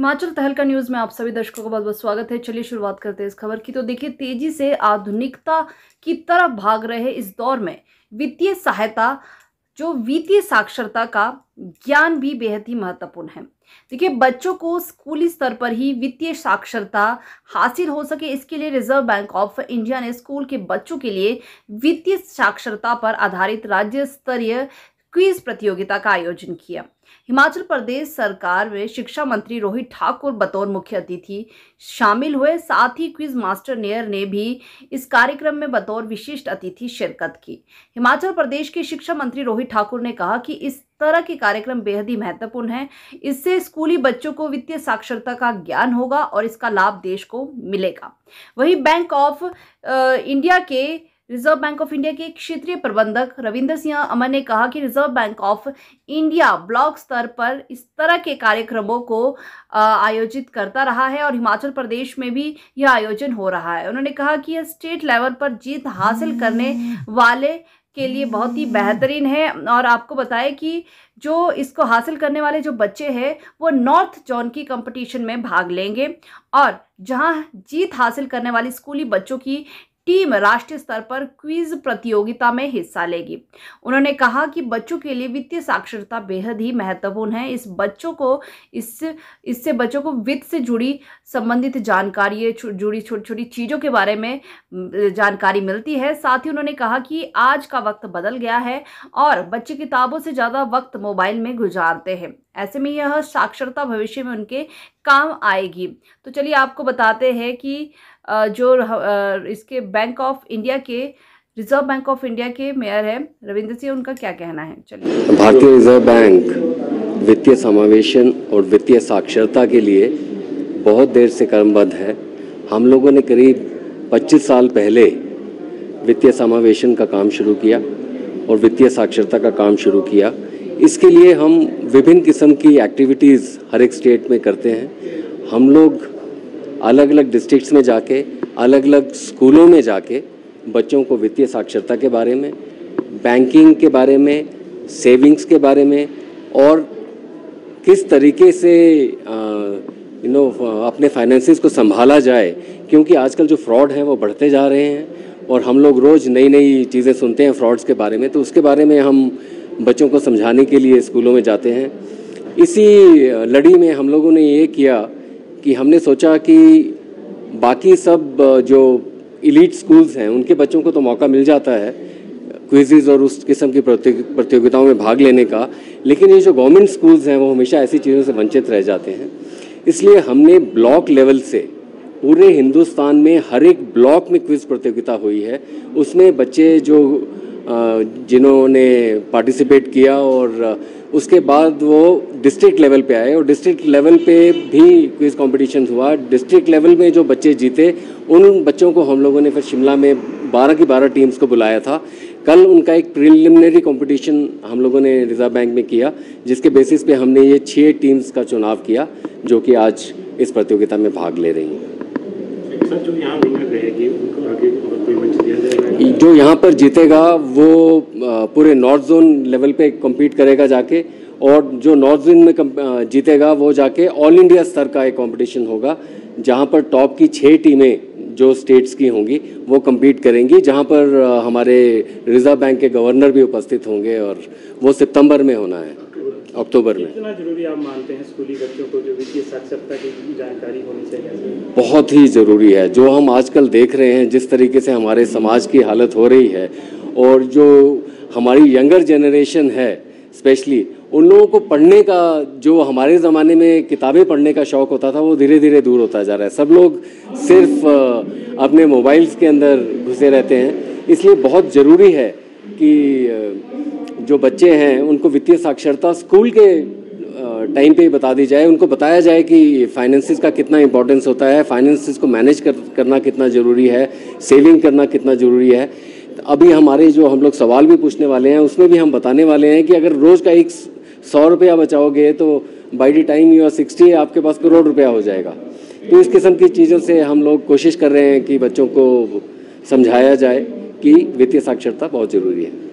हिमाचल तहलका न्यूज में आप सभी दर्शकों का बहुत बहुत स्वागत है। चलिए शुरुआत करते हैं इस खबर की। तो देखिए, तेजी से आधुनिकता की तरफ भाग रहे इस दौर में वित्तीय सहायता जो वित्तीय साक्षरता का ज्ञान भी बेहद ही महत्वपूर्ण है। देखिए, बच्चों को स्कूली स्तर पर ही वित्तीय साक्षरता हासिल हो सके, इसके लिए रिजर्व बैंक ऑफ इंडिया ने स्कूल के बच्चों के लिए वित्तीय साक्षरता पर आधारित राज्य स्तरीय क्विज प्रतियोगिता का आयोजन किया। हिमाचल प्रदेश सरकार में शिक्षा मंत्री रोहित ठाकुर बतौर मुख्य अतिथि शामिल हुए। साथ ही क्विज मास्टर नेयर ने भी इस कार्यक्रम में बतौर विशिष्ट अतिथि शिरकत की। हिमाचल प्रदेश के शिक्षा मंत्री रोहित ठाकुर ने कहा कि इस तरह के कार्यक्रम बेहद ही महत्वपूर्ण है। इससे स्कूली बच्चों को वित्तीय साक्षरता का ज्ञान होगा और इसका लाभ देश को मिलेगा। वहीं रिजर्व बैंक ऑफ इंडिया के क्षेत्रीय प्रबंधक रविंद्र सिंह अमन ने कहा कि reserve bank of India block स्तर पर इस तरह के कार्यक्रमों को आयोजित करता रहा है और हिमाचल प्रदेश में भी यह आयोजन हो रहा है। उन्होंने कहा कि यह स्टेट लेवल पर जीत हासिल करने वाले के लिए बहुत ही बेहतरीन है और आपको बताएं कि जो इसको हासिल करने वाले जो बच्चे हैं वो नॉर्थ जोन की कंपटीशन में भाग लेंगे और जहां जीत हासिल करने वाली स्कूली बच्चों की टीम राष्ट्रीय स्तर पर क्विज प्रतियोगिता में हिस्सा लेगी। उन्होंने कहा कि बच्चों के लिए वित्तीय साक्षरता बेहद ही महत्वपूर्ण है। इससे बच्चों को वित्त से जुड़ी संबंधित जानकारी, जुड़ी छोटी छोटी चीज़ों के बारे में जानकारी मिलती है। साथ ही उन्होंने कहा कि आज का वक्त बदल गया है और बच्चे किताबों से ज़्यादा वक्त मोबाइल में गुजारते हैं। ऐसे में यह साक्षरता भविष्य में उनके काम आएगी। तो चलिए आपको बताते हैं कि इसके रिजर्व बैंक ऑफ इंडिया के मेयर है रविंद्र सिंह, उनका क्या कहना है। चलिए। भारतीय रिजर्व बैंक वित्तीय समावेशन और वित्तीय साक्षरता के लिए बहुत देर से कर्मबद्ध है। हम लोगों ने करीब 25 साल पहले वित्तीय समावेशन का काम शुरू किया और वित्तीय साक्षरता का काम शुरू किया। इसके लिए हम विभिन्न किस्म की एक्टिविटीज़ हर एक स्टेट में करते हैं। हम लोग अलग अलग डिस्ट्रिक्ट्स में जाके, अलग अलग स्कूलों में जाके बच्चों को वित्तीय साक्षरता के बारे में, बैंकिंग के बारे में, सेविंग्स के बारे में और किस तरीके से अपने फाइनेंसेस को संभाला जाए, क्योंकि आजकल जो फ्रॉड हैं वो बढ़ते जा रहे हैं और हम लोग रोज़ नई नई चीज़ें सुनते हैं फ्रॉड्स के बारे में। तो उसके बारे में हम बच्चों को समझाने के लिए स्कूलों में जाते हैं। इसी लड़ी में हम लोगों ने ये किया कि हमने सोचा कि बाकी सब जो इलीट स्कूल्स हैं उनके बच्चों को तो मौका मिल जाता है क्विज़ेज़ और उस किस्म की प्रतियोगिताओं में भाग लेने का, लेकिन ये जो गवर्नमेंट स्कूल्स हैं वो हमेशा ऐसी चीज़ों से वंचित रह जाते हैं। इसलिए हमने ब्लॉक लेवल से पूरे हिंदुस्तान में हर एक ब्लॉक में क्विज़ प्रतियोगिता हुई है। उसमें बच्चे जिन्होंने पार्टिसिपेट किया और उसके बाद वो डिस्ट्रिक्ट लेवल पे आए और डिस्ट्रिक्ट लेवल पे भी क्विज़ कंपटीशन हुआ। डिस्ट्रिक्ट लेवल में जो बच्चे जीते उन बच्चों को हम लोगों ने फिर शिमला में 12 की 12 टीम्स को बुलाया था। कल उनका एक प्रिलिमिनरी कंपटीशन हम लोगों ने रिजर्व बैंक में किया, जिसके बेसिस पे हमने ये 6 टीम्स का चुनाव किया जो कि आज इस प्रतियोगिता में भाग ले रही हैं। जो यहाँ पर जीतेगा वो पूरे नॉर्थ जोन लेवल पे कम्पीट करेगा जाके, और जो नॉर्थ जोन में जीतेगा वो जाके ऑल इंडिया स्तर का एक कंपटीशन होगा जहाँ पर टॉप की 6 टीमें जो स्टेट्स की होंगी वो कम्पीट करेंगी, जहाँ पर हमारे रिजर्व बैंक के गवर्नर भी उपस्थित होंगे और वो सितंबर में होना है, अक्टूबर में। कितना जरूरी आप मानते हैं स्कूली बच्चों को जो वित्तीय साक्षरता की जानकारी होनी चाहिए? बहुत ही ज़रूरी है। जो हम आजकल देख रहे हैं, जिस तरीके से हमारे समाज की हालत हो रही है और जो हमारी यंगर जनरेशन है स्पेशली, उन लोगों को पढ़ने का, जो हमारे ज़माने में किताबें पढ़ने का शौक़ होता था, वो धीरे धीरे दूर होता जा रहा है। सब लोग सिर्फ अपने मोबाइल्स के अंदर घुसे रहते हैं। इसलिए बहुत ज़रूरी है कि जो बच्चे हैं उनको वित्तीय साक्षरता स्कूल के टाइम पे ही बता दी जाए। उनको बताया जाए कि फाइनेंसेस का कितना इंपॉर्टेंस होता है, फाइनेंसेस को मैनेज करना कितना ज़रूरी है, सेविंग करना कितना ज़रूरी है। अभी हमारे जो हम लोग सवाल भी पूछने वाले हैं उसमें भी हम बताने वाले हैं कि अगर रोज़ का 100 रुपया बचाओगे तो by the time you are 60 आपके पास ₹1 करोड़ हो जाएगा। तो इस किस्म की चीज़ों से हम लोग कोशिश कर रहे हैं कि बच्चों को समझाया जाए कि वित्तीय साक्षरता बहुत ज़रूरी है।